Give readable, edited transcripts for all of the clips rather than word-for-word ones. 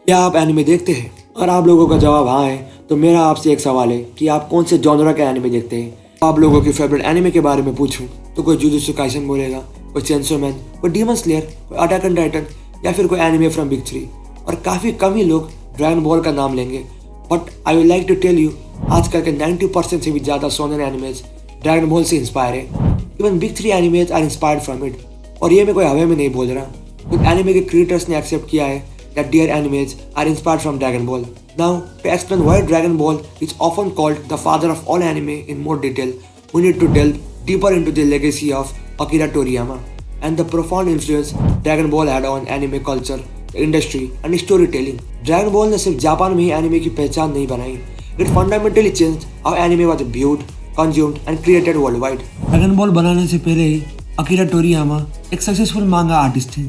क्या आप एनिमे देखते हैं? अगर आप लोगों का जवाब हाँ है तो मेरा आपसे एक सवाल है कि आप कौन से जॉनरा के एनिमे देखते हैं। आप लोगों की फेवरेट एनिमे के बारे में पूछूं तो कोई जुजुत्सु काइसन बोलेगा, कोई चेंसो मैन, कोई डीमन स्लेयर, कोई अटैक ऑन टाइटन या फिर कोई एनिमे फ्रॉम बिग थ्री। और काफ़ी कम ही लोग ड्रैगन बॉल का नाम लेंगे। But I would like to tell you, आजकल के 90% से भी ज़्यादा शोनेन एनिमेज ड्रैगन बॉल से इंस्पायर है। Even big three animes are inspired from it. और ये मैं कोई हवा में नहीं बोल रहा, खुद एनिमे के क्रिएटर्स ने एक्सेप्ट किया है that their animes are inspired from Dragon Ball. Now, to explain why Dragon Ball is often called the father of all anime in more detail, we need to delve deeper into the legacy of Akira Toriyama and the profound influence Dragon Ball had on anime culture, the industry and storytelling. Dragon Ball ने सिर्फ Japan में ही anime की पहचान नहीं बनाई, it fundamentally changed how anime was viewed, consumed and created worldwide. Dragon Ball बनाने से पहले ही अकीरा टोरियामा एक सक्सेसफुल मांगा आर्टिस्ट थे.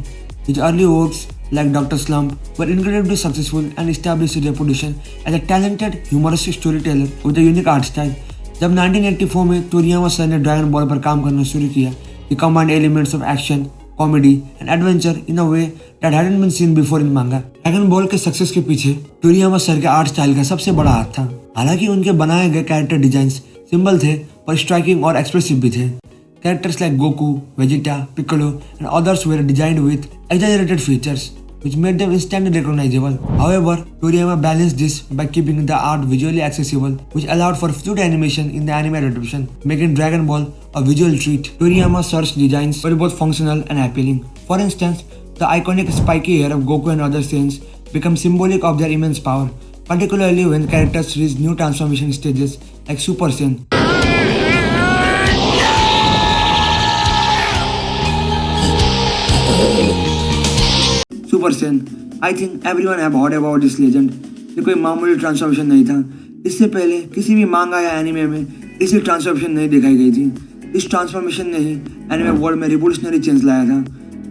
His early works like Dr. Slump were incredibly successful and established his reputation as a talented, humorous storyteller with a unique art style. जब 1984 में तोरियामा sir ने dragon ball पर काम करना शुरू किया, he combined elements of action, comedy and adventure in a way that hadn't been seen before in manga. Dragon Ball के success के पीछे तोरियामा सर के आर्ट स्टाइल का सबसे बड़ा हाथ था। हालांकि उनके बनाए गए कैरेक्टर डिजाइन्स सिंपल थे पर स्ट्राइकिंग और एक्सप्रेसिव भी थे। Characters like Goku, Vegeta, Piccolo, and others were designed with exaggerated features, which made them instantly recognizable. However, Toriyama balanced this by keeping the art visually accessible, which allowed for fluid animation in the anime adaptation, making Dragon Ball a visual treat. Toriyama's source designs were both functional and appealing. For instance, the iconic spiky hair of Goku and other Saiyans become symbolic of their immense power, particularly when characters reach new transformation stages like Super Saiyan. Super San, I think everyone have heard about this legend. ये कोई मामूली transformation नहीं था। इससे पहले किसी भी मांगा या एनिमे में इसी ट्रांसफॉर्मेशन नहीं दिखाई गई थी। इस ट्रांसफॉर्मेशन ने ही एनिमे वर्ल्ड में रिवोल्यूशनरी चेंज लाया था।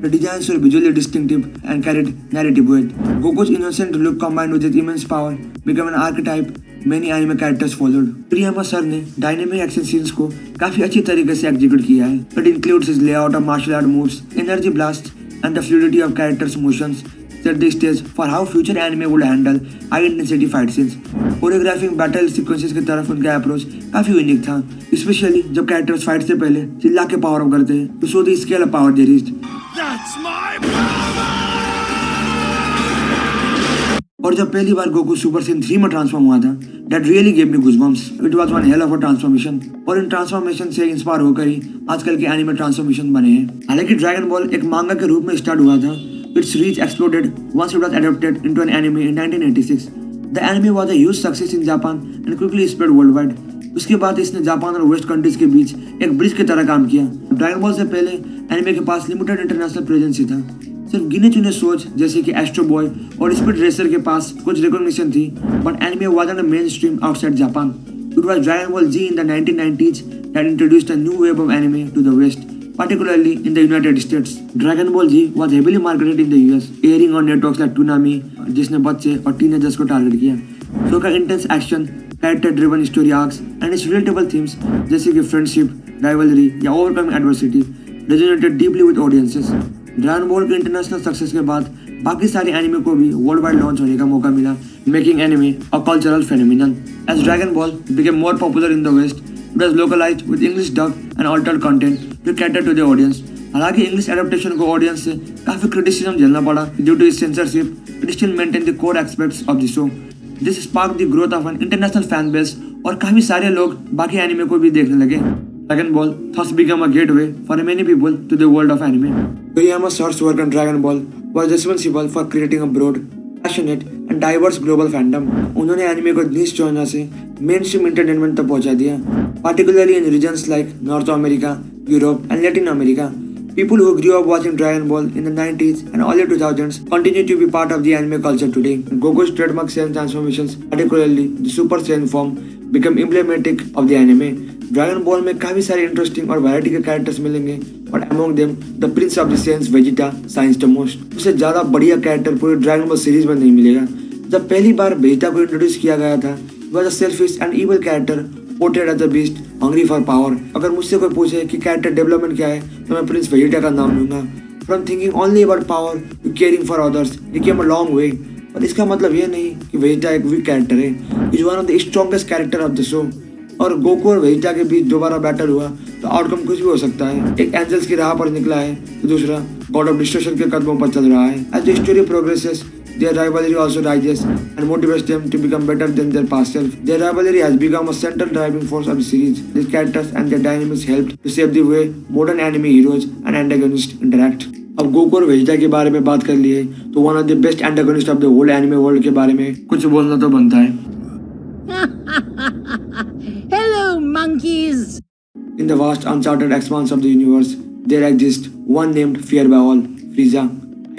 The designs were visually distinctive and carried narrative weight. Goku's innocent look combined with his immense power became an archetype many anime characters followed. प्रियमा सर ने डायनेमिक एक्शन सीन्स को काफी अच्छी तरीके से एग्जीक्यूट किया है। It includes his layout of martial art moves, energy blasts and the fluidity of characters' motions set the stage for how future anime would handle high-intensity fight scenes. Choreographing battle sequences की तरफ उनका approach काफी unique था, specially जब characters fight से पहले चिल्ला के पावर अप करते हैं, तो show the scale of power they reached. और जब पहली बार गोकू सुपर सैयन 3 में ट्रांसफॉर्म हुआ था, that really gave me goosebumps. It was one hell of a transformation. और इन ट्रांसफॉर्मेशन से इंस्पायर होकर ही आजकल के एनिमे ट्रांसफॉर्मेशन बने हैं। हालांकि ड्रैगन बॉल एक मांगा के रूप में स्टार्ट हुआ था, its reach exploded once it was adapted into an anime in 1986. The anime was a huge success in Japan and quickly spread worldwide. उसके बाद इसने जापान और वेस्ट कंट्रीज के बीच एक ब्रिज की तरह काम किया। ड्रैगन बॉल से पहले एनिमे के पास लिमिटेड इंटरनेशनल प्रेजेंस ही था। सिर्फ गिने चुने शोज जैसे कि एस्ट्रो बॉय और स्पीड रेसर के पास कुछ रिकॉग्निशन थी, but anime wasn't a main stream outside Japan. It was Dragon Ball Z in the 1990s that introduced a new wave of anime to the West, particularly in the United States. Dragon Ball Z was heavily marketed in the US, airing on networks like Toonami, जिसने बच्चे और teenagers को target किया. Show का intense action, character driven story arcs and it's relatable themes जैसे कि friendship, rivalry या overcoming adversity resonated deeply with audiences. Dragon Ball के इंटरनेशनल सक्सेस के बाद बाकी सारे एनिमे को भी वर्ल्ड वाइड लॉन्च होने का मौका मिला, making anime a cultural phenomenon. As Dragon Ball became more popular in the West, it was localized with English dub and altered content to cater to the audience. हालांकि English adaptation को audience से काफी criticism झेलना पड़ा due to censorship, it still maintain the core aspects of the show. This spark the growth of an international fan base और काफी सारे लोग बाकी एनिमे को भी देखने लगे. Dragon Ball thus became a gateway for many people to the world of anime. Toriyama's source work on Dragon Ball was responsible for creating a broad, passionate and diverse global fandom. उन्होंने anime को niche genre से mainstream entertainment तक पहुंचा दिया, particularly in regions like North America, Europe and Latin America. People who grew up watching Dragon Ball in the 90s and early 2000s continue to be part of the anime culture today. Goku's trademark Saiyan transformations, particularly the Super Saiyan form, become emblematic of the anime. Dragon ball में काफी सारे interesting और variety के characters मिलेंगे, but among them the Prince of the sense Vegeta science the most. उससे ज्यादा बढ़िया character पूरे ड्रैगन बॉल सीरीज में नहीं मिलेगा. जब पहली बार वेजिटा को इंट्रोड्यूस किया गया था, वह selfish and evil character portrayed as the beast hungry for power. अगर मुझसे कोई पूछे कि कैरेक्टर डेवलपमेंट क्या है, तो मैं प्रिंस वेजिटा का नाम लूंगा. From thinking only about power to caring for others, he came a long way. पर इसका मतलब ये नहीं कि वेजिटा एक वीक कैरेक्टर है। Is one of the strongest character of the show. और गोकू और वेजिटा के बीच दोबारा बैटल हुआ तो आउटकम कुछ भी हो सकता है। एक एंजल्स की राह पर निकला है तो दूसरा गॉड ऑफ डिस्ट्रक्शन के कदमों पर चल रहा है। As the story progresses, their rivalry also rises and motivates them to become better than their past self. Their rivalry has become a central driving force of the series. These characters and their dynamics helped to shape the way modern anime heroes and antagonists interact. अब Goku और Vegeta के बारे में बात कर लिए तो one of the best antagonist of the whole anime world के बारे में कुछ बोलना तो बनता है। Hello, monkeys! In the vast uncharted expanse of the universe, there exists one named fear by all, Frieza.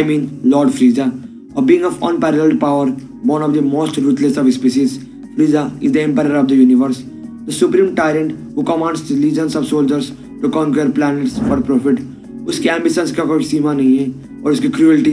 I mean Lord Frieza. A being of unparalleled power, born of the most ruthless of species, Frieza is the emperor of the universe, the supreme tyrant who commands the legions of soldiers to conquer planets for profit. उसके ambitions का कोई सीमा नहीं है और उसकी cruelty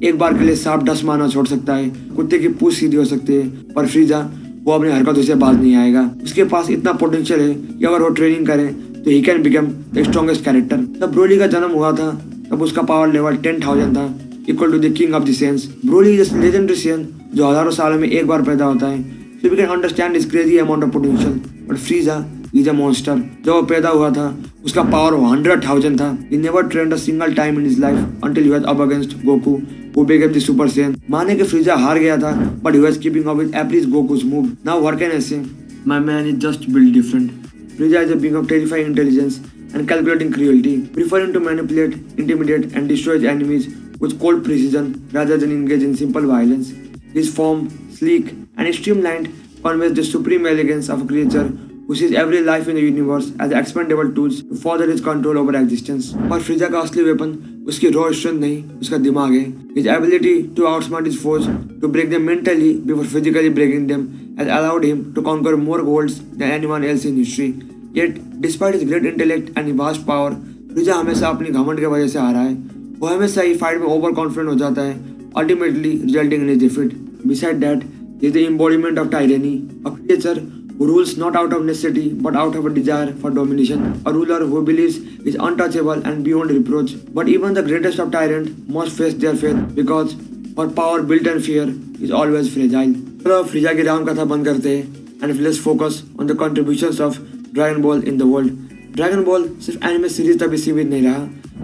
एक बार के लिए सांप 10 मारना छोड़ सकता है, कुत्ते की पूंछ सीधी हो सकती है, पर फ्रीजा वो अपनी हरकतों से बाज नहीं आएगा। उसके पास इतना पोटेंशियल है कि अगर वो ट्रेनिंग करे तो he can become the strongest character. जब ब्रोली का जन्म हुआ था तब उसका पावर लेवल 10,000 था, equal to the king of the Saiyans. Broly is a legendary Saiyan जो हजारों सालों में एक बार पैदा होता है, so we can understand this crazy amount of potential. But Frieza is a monster. जब वो पैदा हुआ था उसका पावर 100,000 था। He never trained a single time in his life until he was up against Goku who became the super Saiyan. माने कि फ्रीजा हार गया था but he was keeping up with every Goku's move. Now what can I say, my man is just built different. Frieza is a being of terrifying intelligence and calculating cruelty, preferring to manipulate, intimidate, and destroy the enemies with cold precision rather than engage in simple violence. His form, sleek and streamlined, conveys the supreme elegance of a creature who sees every life in the universe as expendable tools to further his control over existence. और फ्रीजा का असली weapon उसकी raw strength नहीं, उसका दिमाग है। His ability to outsmart his foes, to break them mentally before physically breaking them, has allowed him to conquer more worlds than anyone else in history. Yet, despite his great intellect and vast power, फ्रीजा हमेशा अपनी घमंड की वजह से हारा है। वो हमेशा ही फाइट में ओवर कॉन्फिडेंट हो जाता है, ultimately resulting in his defeat. Besides that, he is the embodiment of tyranny, a creature who rules not out of necessity but out of a desire for domination, a ruler who believes he is untouchable and beyond reproach. But even the greatest of tyrants must face their fate because for power built on fear is always fragile. चलो फ्रीजा की राम कथा बंद करते हैं and let's focus on the contributions of Dragon Ball in the world. Dragon Ball सिर्फ anime series तक भी सीमित नहीं रहा,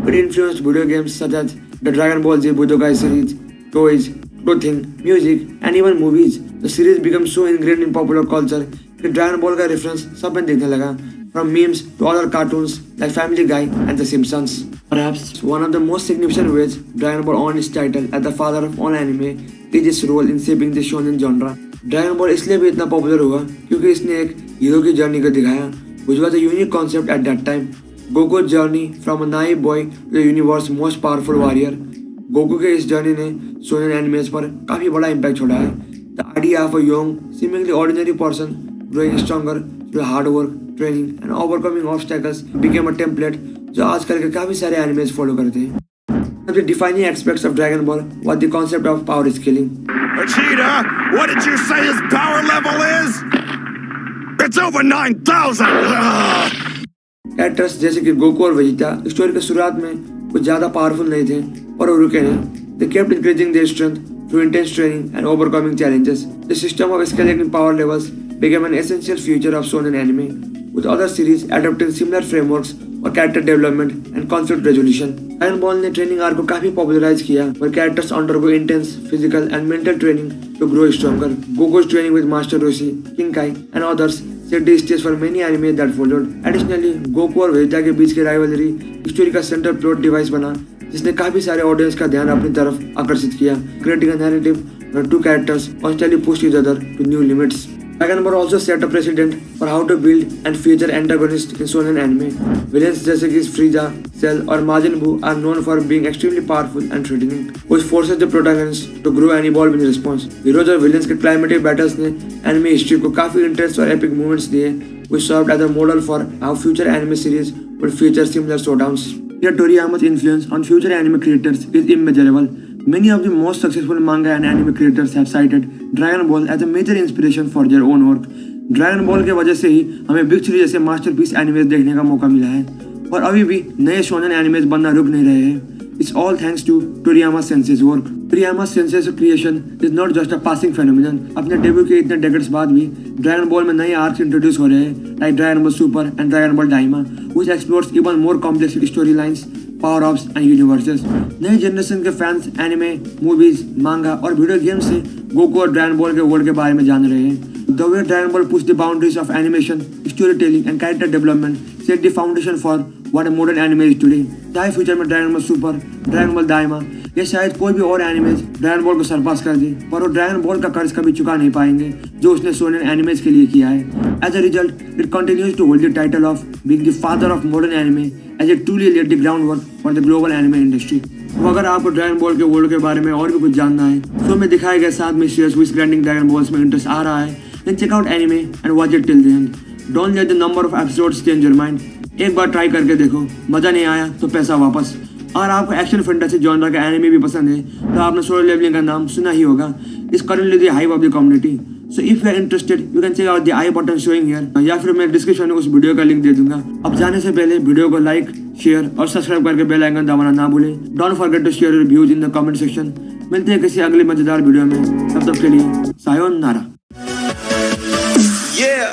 but influenced video games such as the Dragon Ball Z Budokai series, toys, clothing, music and even movies. The series become so ingrained in popular culture कि Dragon Ball का reference सब में दिखने लगा, from memes to other cartoons like Family Guy and the Simpsons. Perhaps one of the most significant ways Dragon Ball earned its title as the father of all anime is its role in shaping the shonen genre. Dragon ball इसलिए भी इतना popular हुआ क्योंकि इसने एक hero की journey को दिखाया, which was a unique concept at that time. Goku's journey from a naive boy to the universe's most powerful warrior. Goku के इस जर्नी ने शोनेन एनिमेस पर काफी बड़ा इम्पैक्ट छोड़ा है। The idea of a young seemingly ordinary person growing stronger through hard work, training and overcoming obstacles became a template जो आजकल के काफी सारे एनिमेस फॉलो करते हैं। One of the defining aspects of Dragon Ball was the concept of power scaling. Vegeta, what did you say his power level is? It's over 9,000! Characters जैसे कि Goku और वेजिटा स्टोरी के शुरुआत में कुछ ज्यादा पावरफुल नहीं थे, पर वो रुके नहीं। They kept increasing their strength through intense training and overcoming challenges. The system of escalating power levels became an essential feature of shonen anime, with other series adopting similar frameworks for character development and conflict resolution. Dragon Ball ने training arc को काफी popularise किया, where characters undergo intense physical and mental training to grow stronger. Goku's training with Master Roshi, King Kai, and others set the stage for many anime that followed. Additionally, Goku और Vegeta के बीच की rivalry story का central plot device बना, जिसने काफी सारे audience का ध्यान अपनी तरफ आकर्षित किया, creating a narrative where two characters constantly pushed each other to new limits. Dragon Ball also set a precedent for how to build and feature antagonists in shonen anime. Villains जैसे कि Frieza, Cell और Majin Buu are known for being extremely powerful and threatening, which forces the protagonist to grow and evolve in response. Heroes और villains के climatic battles ने anime history को काफी intense और epic moments दिए, which served as a model for how future anime series would feature similar showdowns. Toriyama's influence on future anime creators is immeasurable. Many of the most successful manga and anime creators have cited Dragon Ball as a major inspiration for their own work. Dragon Ball के वजह से ही हमें big three जैसे masterpiece animes देखने का मौका मिला है और अभी भी नए शोनेन एनिमेस बनना रुक नहीं रहे हैं. It's all thanks to Toriyama Sensei's work. Toriyama's sense of creation is not just a passing phenomenon. अपने डेब्यू के इतने डेकेड्स बाद भी ड्रैगन बॉल में नए आर्क्स इंट्रोड्यूस हो रहे हैं, like Dragon Ball Super and Dragon Ball Daima, which explores even more complex storylines, power ups and universes. नए जनरेशन के फैंस एनिमे, मूवीज, मांगा और वीडियो गेम से गोकू और ड्रैगन बॉल के वर्ल्ड के बारे में जान रहे हैं। The way Dragon Ball pushed the boundaries of animation, storytelling and character development set the foundation for what a modern anime is today. चाहे फ्यूचर में Dragon Ball Super, Dragon Ball Daima या शायद कोई भी और एनिमेज ड्रैगन बॉल को सरपास कर दे, पर वो ड्रैगन बॉल का कर्ज कभी चुका नहीं पाएंगे जो उसने शोनेन एनिमेज के लिए किया है। As a result, it continues to hold the title of being the father of modern anime as it truly laid the groundwork for the global anime industry. तो अगर आपको ड्रैगन बॉल के world के बारे में और भी कुछ जानना है, शो में दिखाए गए 7 मिस्टीरियस विच ग्राइंडिंग ड्रैगन बॉल्स में इंटरेस्ट आ रहा है, then check out anime and watch it till the end. Don't let the number of episodes change your mind. एक बार ट्राई करके देखो, मजा नहीं आया तो पैसा वापस। और आपको एक्शन फैंटेसी जॉनर का एनिमे भी पसंद है तो आपने सोलो लेवलिंग का नाम सुना ही होगा। Is currently the hype of the community. So if you are interested you can check out the I button showing here, या फिर मैं डिस्क्रिप्शन में उस वीडियो का लिंक दे दूंगा। अब जाने से पहले वीडियो को लाइक, शेयर और सब्सक्राइब करके बेल आइकन दबाना ना भूलें। Don't forget to share your views in the comment section. मिलते हैं किसी अगली मजेदार वीडियो में, तब तक के लिए सायोनारा। Yeah.